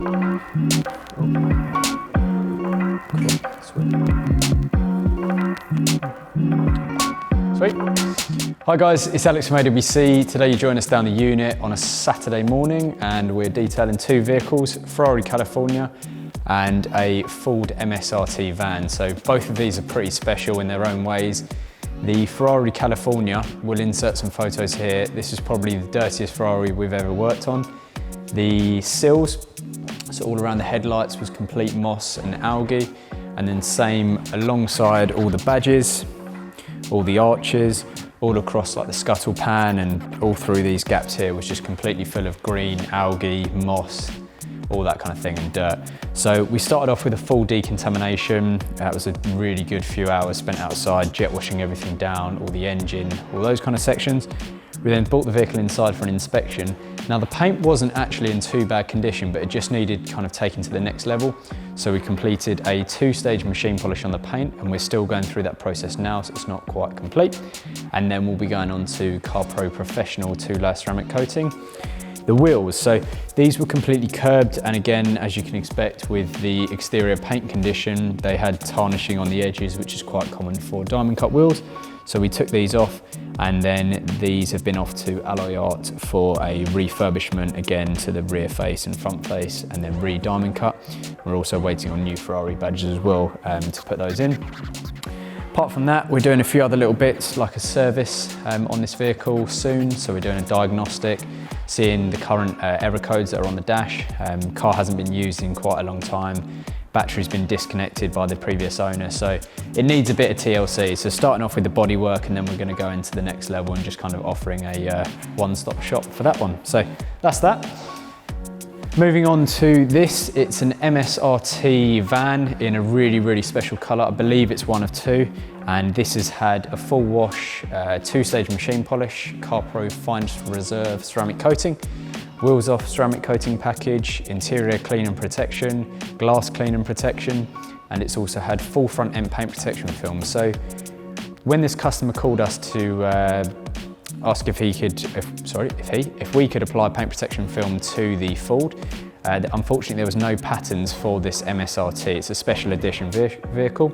Sweet. Hi guys, it's Alex from AWC. Today you join us down the unit on a Saturday morning and we're detailing two vehicles, Ferrari California and a Ford MSRT van. So both of these are pretty special in their own ways. The Ferrari California, we'll insert some photos here. This is probably the dirtiest Ferrari we've ever worked on. The sills, so all around the headlights was complete moss and algae, and then same alongside all the badges, all the arches, all across like the scuttle pan and all through these gaps here was just completely full of green, algae, moss, all that kind of thing, and dirt. So we started off with a full decontamination. That was a really good few hours spent outside, jet washing everything down, all the engine, all those kind of sections. We then brought the vehicle inside for an inspection. Now the paint wasn't actually in too bad condition, but it just needed kind of taken to the next level. So we completed a two-stage machine polish on the paint, and we're still going through that process now, so it's not quite complete. And then we'll be going on to CarPro Professional 2-layer ceramic coating. The wheels, so these were completely curbed, and again, as you can expect with the exterior paint condition, they had tarnishing on the edges, which is quite common for diamond cut wheels. So we took these off, and then these have been off to Alloy Art for a refurbishment, again to the rear face and front face, and then re-diamond cut. We're also waiting on new Ferrari badges as well to put those in. Apart from that, we're doing a few other little bits like a service on this vehicle soon. So we're doing a diagnostic, seeing the current error codes that are on the dash. Car hasn't been used in quite a long time. Battery's been disconnected by the previous owner, so it needs a bit of TLC. So starting off with the bodywork, and then we're going to go into the next level and just kind of offering a one-stop shop for that one. So that's that. Moving on to this, it's an MSRT van in a really, really special colour. I believe it's one of two, and this has had a full wash, two-stage machine polish, CarPro Finest Reserve ceramic coating, wheels off ceramic coating package, interior clean and protection, glass clean and protection, and it's also had full front end paint protection film. So when this customer called us to ask if we could apply paint protection film to the Ford, unfortunately there was no patterns for this MSRT. It's a special edition vehicle.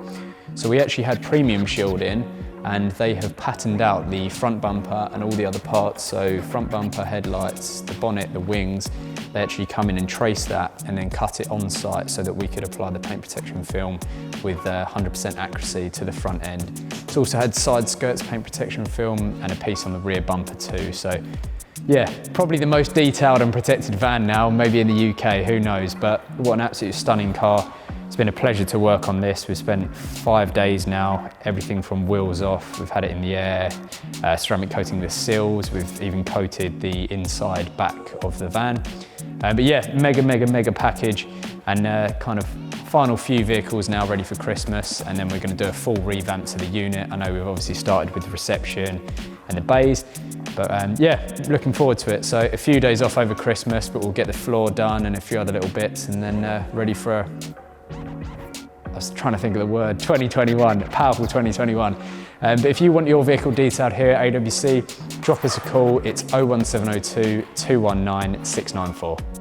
So we actually had premium shield in, and they have patterned out the front bumper and all the other parts. So front bumper, headlights, the bonnet, the wings, they actually come in and trace that and then cut it on site so that we could apply the paint protection film with 100% accuracy to the front end. It's also had side skirts paint protection film and a piece on the rear bumper too. So yeah, probably the most detailed and protected van now, maybe in the UK, who knows, but what an absolute stunning car. It's been a pleasure to work on this. We've spent 5 days now, everything from wheels off, we've had it in the air, ceramic coating the sills, we've even coated the inside back of the van. But yeah, mega package, and kind of final few vehicles now ready for Christmas, and then we're going to do a full revamp to the unit. I know we've obviously started with the reception and the bays, but yeah, looking forward to it. So a few days off over Christmas, but we'll get the floor done and a few other little bits, and then ready for I was trying to think of the word, 2021, powerful 2021. But if you want your vehicle detailed here at AWC, drop us a call. It's 01702 219 694.